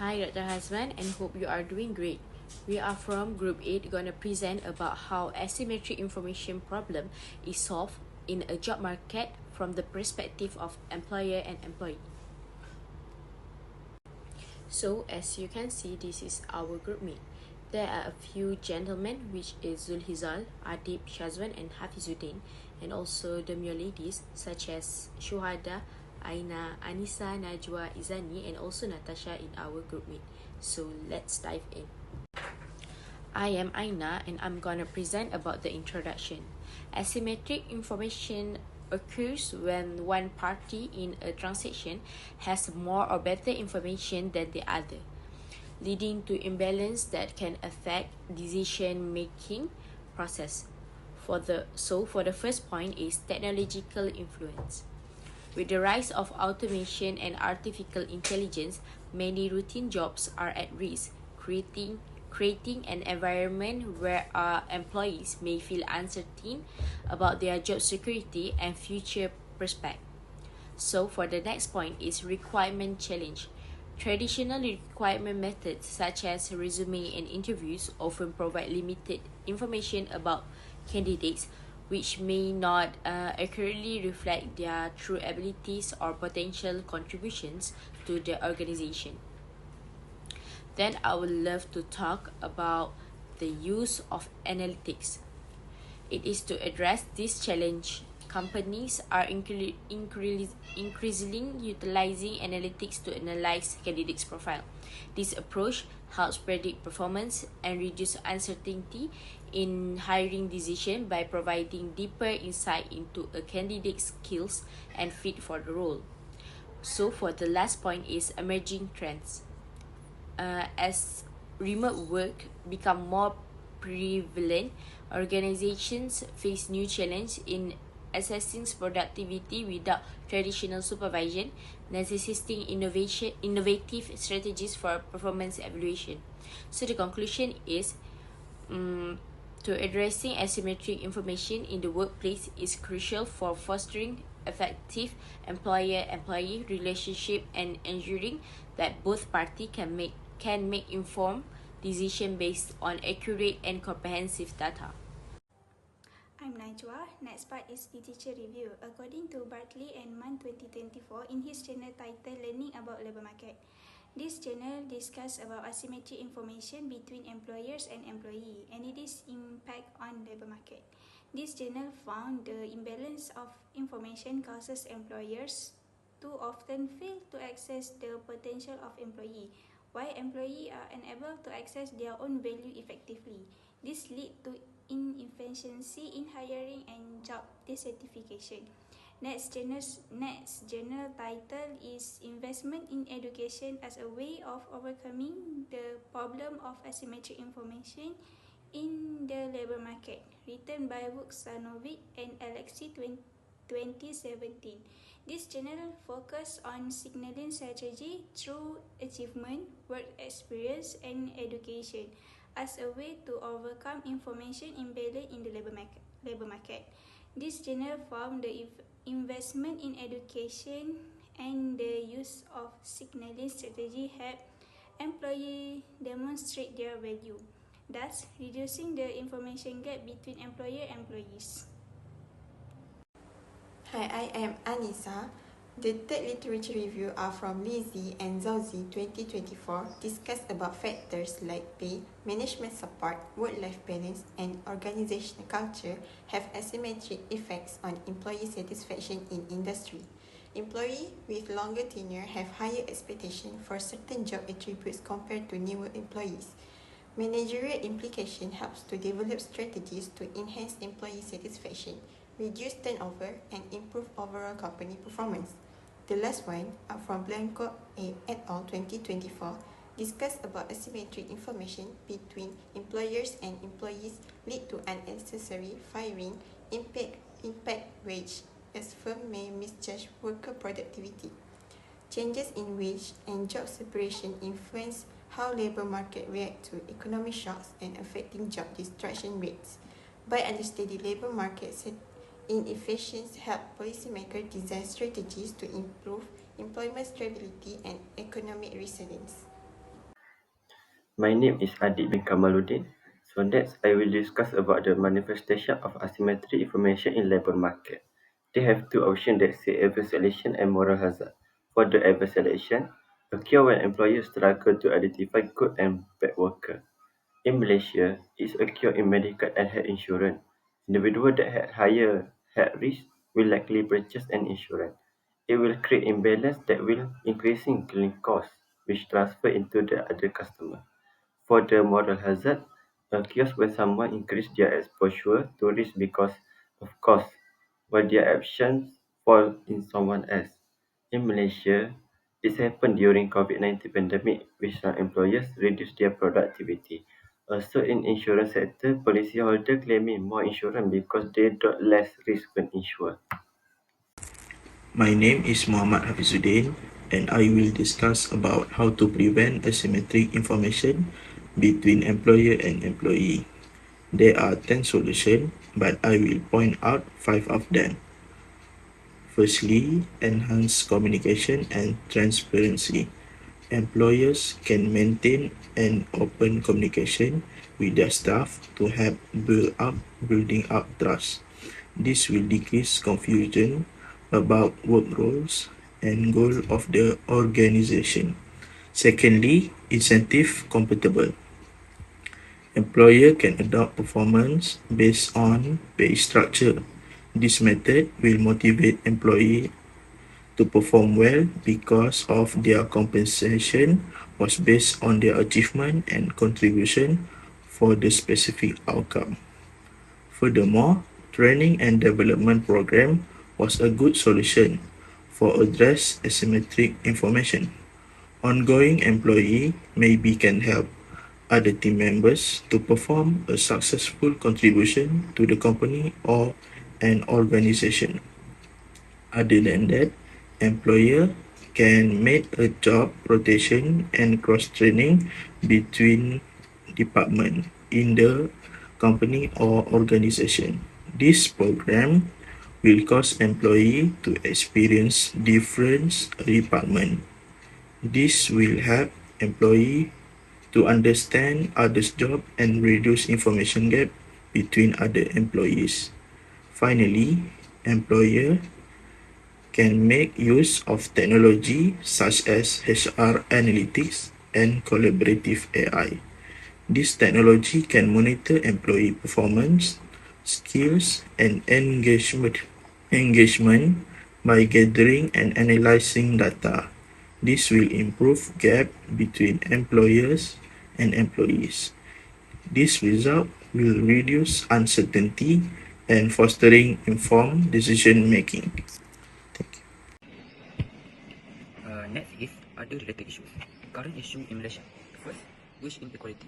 Hi Dr. Hasman, and hope you are doing great. We are from Group 8 going to present about how asymmetric information problem is solved in a job market from the perspective of employer and employee. So as you can see, this is our group mate. There are a few gentlemen, which is Zulhizal, Adib, Shazwan and Hafizuddin, and also the mere ladies such as Shuhada, Aina, Anissa, Najwa, Izani, and also Natasha in our group mate. So let's dive in. I am Aina and I'm gonna present about the introduction. Asymmetric information occurs when one party in a transaction has more or better information than the other, leading to imbalance that can affect decision-making process. For the first point is technological influence. With the rise of automation and artificial intelligence, many routine jobs are at risk, creating an environment where our employees may feel uncertain about their job security and future prospects. So for the next point is requirement challenge. Traditional requirement methods such as resume and interviews often provide limited information about candidates, which may not accurately reflect their true abilities or potential contributions to the organization. Then I would love to talk about the use of analytics. It is to address this challenge. Companies are increasingly utilizing analytics to analyze candidates' profile. This approach helps predict performance and reduce uncertainty in hiring decision by providing deeper insight into a candidate's skills and fit for the role. So for the last point is emerging trends. As remote work become more prevalent, organizations face new challenges in assessing productivity without traditional supervision, necessitating innovative strategies for performance evaluation. So the conclusion is to addressing asymmetric information in the workplace is crucial for fostering effective employer-employee relationship and ensuring that both parties can make informed decisions based on accurate and comprehensive data. I'm Najwa. Next part is literature review. According to Bartley and Mann 2024, in his journal titled Learning About Labour Market, this journal discusses about asymmetric information between employers and employees and its impact on labour market. This journal found the imbalance of information causes employers to often fail to access the potential of employee, while employees are unable to access their own value effectively. This leads to inefficiency in hiring and job dissatisfaction. Next journal title is Investment in Education as a Way of Overcoming the Problem of Asymmetric Information in the Labour Market, written by Vuksanovic and Alexei 2017. This journal focuses on signaling strategy through achievement, work experience, and education as a way to overcome information imbalance in the labour market. This journal found the investment in education and the use of signaling strategy help employees demonstrate their value, thus reducing the information gap between employer and employees. Hi, I am Anissa. The third literature review are from Lizzie and Zauzi 2024, discuss about factors like pay, management support, work-life balance, and organizational culture have asymmetric effects on employee satisfaction in industry. Employees with longer tenure have higher expectations for certain job attributes compared to newer employees. Managerial implication helps to develop strategies to enhance employee satisfaction, reduce turnover, and improve overall company performance. The last one, from Blanco et al. 2024, discuss about asymmetric information between employers and employees lead to unnecessary firing, impact wage, as firms may misjudge worker productivity. Changes in wage and job separation influence how labour market react to economic shocks and affecting job destruction rates. By understanding labour markets inefficiency help policymakers design strategies to improve employment stability and economic resilience. My name is Adik bin Kamaluddin. So next, I will discuss about the manifestation of asymmetric information in labor market. They have two options that say adverse selection and moral hazard. For the adverse selection, occur when employers struggle to identify good and bad workers. In Malaysia, it occurs in medical and health insurance. Individuals that had higher health risk will likely purchase an insurance. It will create imbalance that will increasing claim costs, which transfer into the other customer. For the moral hazard, occurs when someone increase their exposure to risk because of cost, while their actions fall in someone else. In Malaysia, this happened during COVID-19 pandemic, which some employers reduced their productivity. Also in insurance sector, policyholder claiming more insurance because they got less risk when insured. My name is Muhammad Hafizuddin and I will discuss about how to prevent asymmetric information between employer and employee. There are 10 solutions, but I will point out 5 of them. Firstly, enhance communication and transparency. Employers can maintain an open communication with their staff to help building up trust. This will decrease confusion about work roles and goal of the organization. Secondly, incentive compatible. Employer can adopt performance based on pay structure. This method will motivate employee to perform well because of their compensation was based on their achievement and contribution for the specific outcome. Furthermore, training and development program was a good solution for address asymmetric information. Ongoing employee maybe can help other team members to perform a successful contribution to the company or an organization. Other than that, employer can make a job rotation and cross-training between department in the company or organization. This program will cause employee to experience different department. This will help employee to understand others' job and reduce information gap between other employees. Finally, employer can make use of technology such as HR analytics and collaborative AI. This technology can monitor employee performance, skills, and engagement by gathering and analyzing data. This will improve gap between employers and employees. This result will reduce uncertainty and fostering informed decision making. Thank you. Next is other related issues. Current issue in Malaysia. First, wage inequality.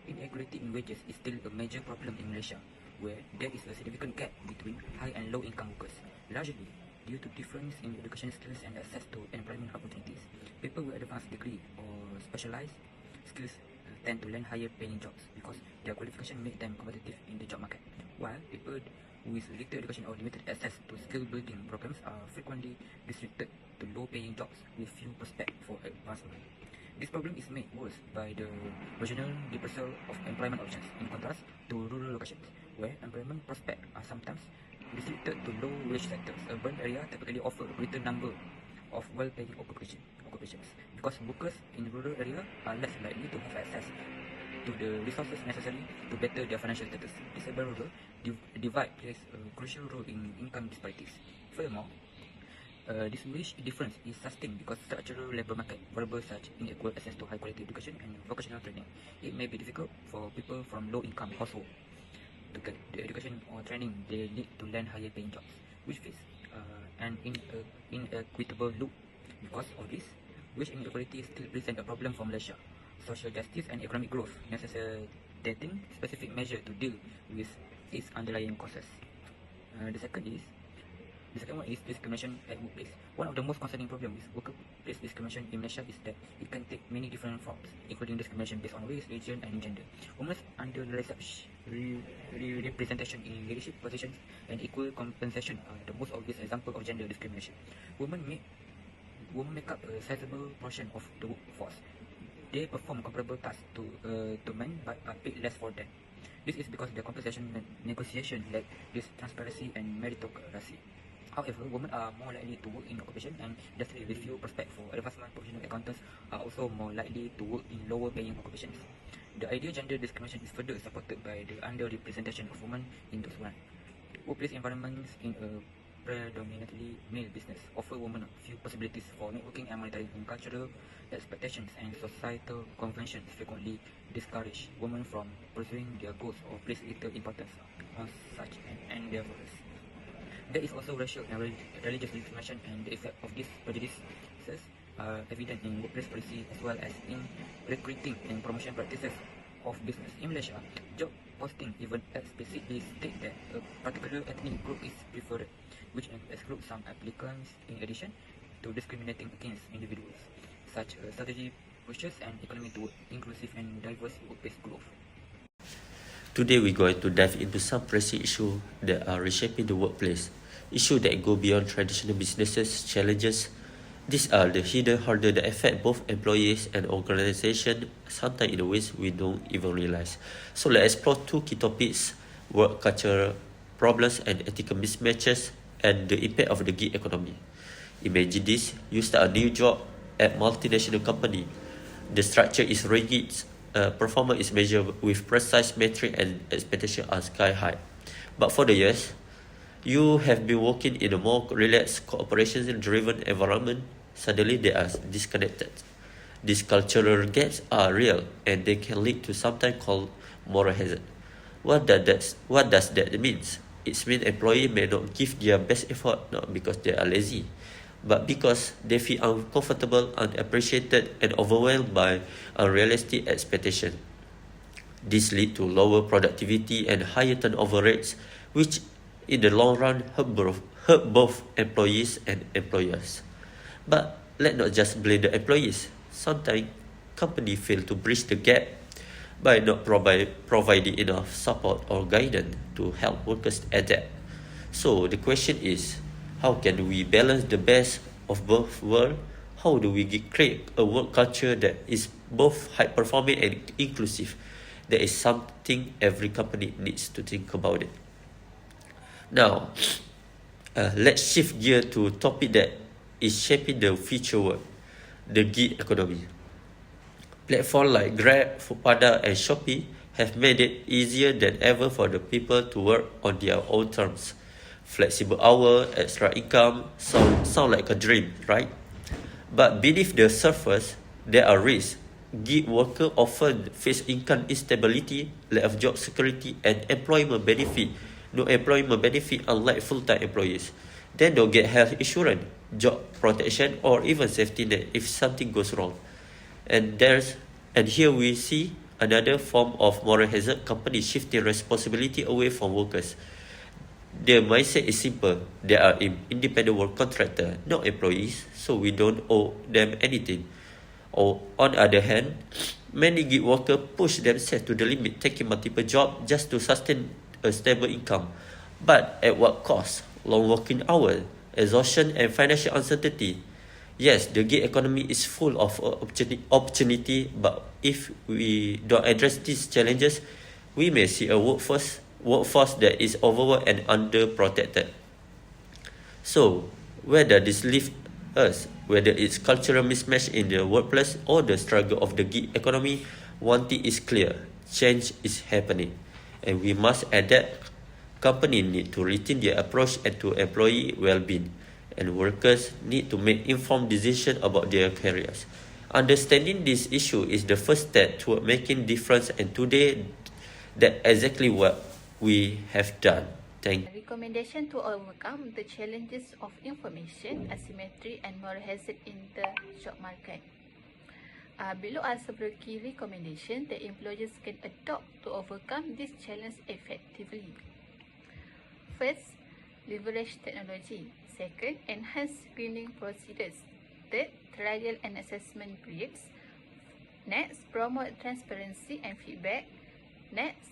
Inequality in wages is still a major problem in Malaysia, where there is a significant gap between high and low income workers, largely due to difference in education skills and access to employment opportunities. People with advanced degree or specialized skills tend to land higher paying jobs because their qualification make them competitive in the job market, while people with little education or limited access to skill building programs are frequently restricted to low paying jobs with few prospects for advancement. This problem is made worse by the regional dispersal of employment options, in contrast to rural locations, where employment prospects are sometimes restricted to low wage sectors. Urban areas typically offer a greater number of well-paying occupations because workers in rural areas are less likely to have access to the resources necessary to better their financial status. This urban rural divide plays a crucial role in income disparities. Furthermore, this wage difference is sustained because structural labour market variables such unequal access to high quality education and vocational training. It may be difficult for people from low income households to get the education or training they need to land higher paying jobs, which is an inequitable loop. Because of this, wage inequality still presents a problem for Malaysia. Social justice and economic growth necessitating specific measures to deal with its underlying causes. The second one is discrimination at workplace. One of the most concerning problems with workplace discrimination in Malaysia is that it can take many different forms, including discrimination based on race, religion, and gender. Women's underrepresentation in leadership positions and equal compensation are the most obvious example of gender discrimination. Women make up a sizable portion of the workforce. they perform comparable tasks to men but are paid less for them. This is because the compensation negotiation lack this transparency and meritocracy. However, women are more likely to work in occupation and industry with few prospects for advancement. Professional accountants are also more likely to work in lower paying occupations. The ideal gender discrimination is further supported by the underrepresentation of women in those one. Workplace environments in a predominantly male business offer women few possibilities for networking and monitoring, and cultural expectations and societal conventions frequently discourage women from pursuing their goals or place little importance on such endeavors. There is also racial and religious discrimination, and the effect of these prejudices are evident in workplace policy as well as in recruiting and promotion practices of business. In Malaysia, job posting even explicitly state that a particular ethnic group is preferred, which excludes some applicants in addition to discriminating against individuals. Such a strategy pushes an economy toward inclusive and diverse workplace growth. Today we're going to dive into some pressing issues that are reshaping the workplace, issues that go beyond traditional businesses challenges. These are the hidden hurdles that affect both employees and organizations, sometimes in ways we don't even realize. So let's explore two key topics: work culture problems and ethical mismatches, and the impact of the gig economy. Imagine this: you start a new job at multinational company. The structure is rigid, performance is measured with precise metric, and expectations are sky high. But for the years, you have been working in a more relaxed, cooperation-driven environment. Suddenly, they are disconnected. These cultural gaps are real, and they can lead to sometimes called moral hazard. What does that mean? It means employees may not give their best effort not because they are lazy, but because they feel uncomfortable, unappreciated, and overwhelmed by unrealistic expectations. This leads to lower productivity and higher turnover rates, which in the long run hurt both employees and employers. But let's not just blame the employees. Sometimes companies fail to bridge the gap by not providing enough support or guidance to help workers adapt. So the question is, how can we balance the best of both worlds? How do we create a work culture that is both high-performing and inclusive? That is something every company needs to think about it. Now, let's shift gear to a topic that is shaping the future work, the gig economy. Platforms like Grab, Foodpanda, and Shopee have made it easier than ever for the people to work on their own terms. Flexible hour, extra income, sound like a dream, right? But beneath the surface, there are risks. Gig workers often face income instability, lack of job security, and no employment benefit unlike full-time employees. Then don't get health insurance, job protection, or even safety net if something goes wrong. And here we see another form of moral hazard: companies shifting responsibility away from workers. Their mindset is simple: they are independent work contractor, not employees, so we don't owe them anything. Or on the other hand, many gig workers push themselves to the limit, taking multiple jobs just to sustain a stable income. But at what cost? Long working hours, exhaustion, and financial uncertainty. Yes, the gig economy is full of opportunity, but if we don't address these challenges, we may see a workforce that is overworked and underprotected. So, where does this leave us? Whether it's cultural mismatch in the workplace or the struggle of the gig economy, one thing is clear: change is happening, and we must adapt. Companies need to rethink their approach to employee well-being, and workers need to make informed decisions about their careers. Understanding this issue is the first step toward making difference, and today, that's exactly what we have done. Thank you. Recommendation to overcome the challenges of information asymmetry and moral hazard in the job market. Below are several key recommendations that employers can adopt to overcome this challenge effectively. First, leverage technology. Second, enhance screening procedures. Third, trial and assessment periods. Next, promote transparency and feedback. Next,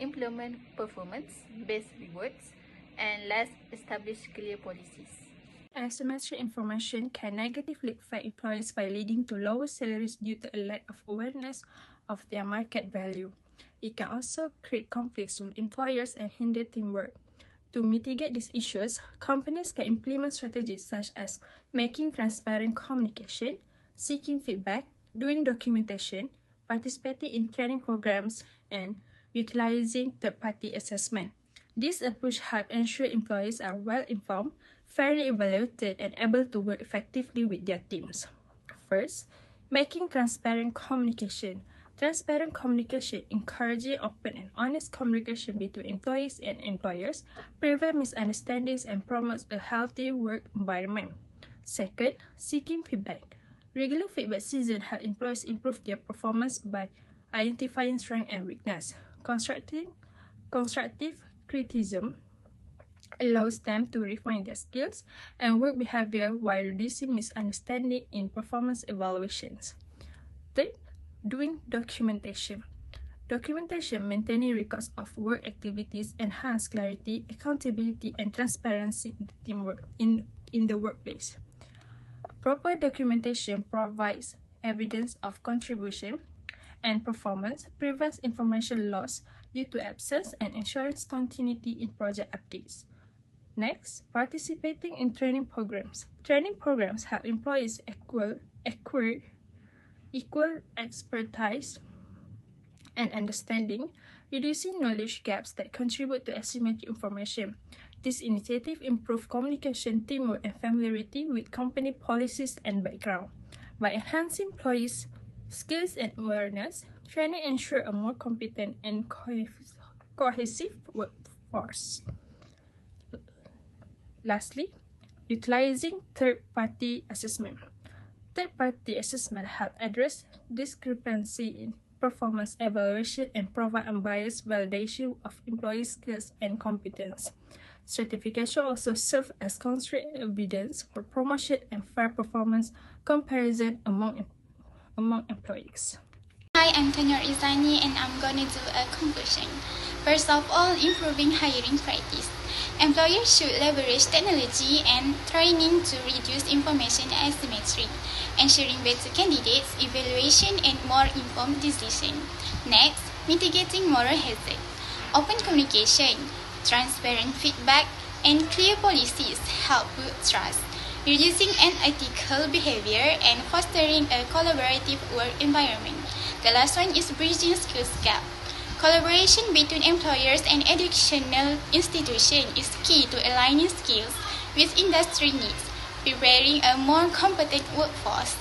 implement performance-based rewards. And last, establish clear policies. Asymmetric information can negatively affect employees by leading to lower salaries due to a lack of awareness of their market value. It can also create conflicts with employers and hinder teamwork. To mitigate these issues, companies can implement strategies such as making transparent communication, seeking feedback, doing documentation, participating in training programs, and utilizing third-party assessment. This approach helps ensure employees are well-informed, fairly evaluated, and able to work effectively with their teams. First, making transparent communication. Transparent communication, encouraging open and honest communication between employees and employers, prevents misunderstandings and promotes a healthy work environment. Second, seeking feedback. Regular feedback sessions help employees improve their performance by identifying strength and weakness. Constructive criticism allows them to refine their skills and work behavior while reducing misunderstanding in performance evaluations. Third, doing documentation. Documentation, maintaining records of work activities, enhance clarity, accountability, and transparency in the teamwork in the workplace. Proper documentation provides evidence of contribution and performance, prevents information loss due to absence, and ensures continuity in project updates. Next, participating in training programs. Training programs help employees acquire equal expertise and understanding, reducing knowledge gaps that contribute to asymmetric information. This initiative improves communication, teamwork, and familiarity with company policies and background. By enhancing employees' skills and awareness, training ensures a more competent and cohesive workforce. Lastly, utilizing third-party assessment. Third-party assessment help address discrepancy in performance evaluation and provide unbiased validation of employee skills and competence. Certification also serves as concrete evidence for promotion and fair performance comparison among employees. Hi, I'm Tanya Izani and I'm going to do a conclusion. First of all, improving hiring practice. Employers should leverage technology and training to reduce information asymmetry, ensuring better candidates, evaluation, and more informed decisions. Next, mitigating moral hazard. Open communication, transparent feedback, and clear policies help build trust, reducing unethical behavior and fostering a collaborative work environment. The last one is bridging skills gap. Collaboration between employers and educational institutions is key to aligning skills with industry needs, preparing a more competent workforce.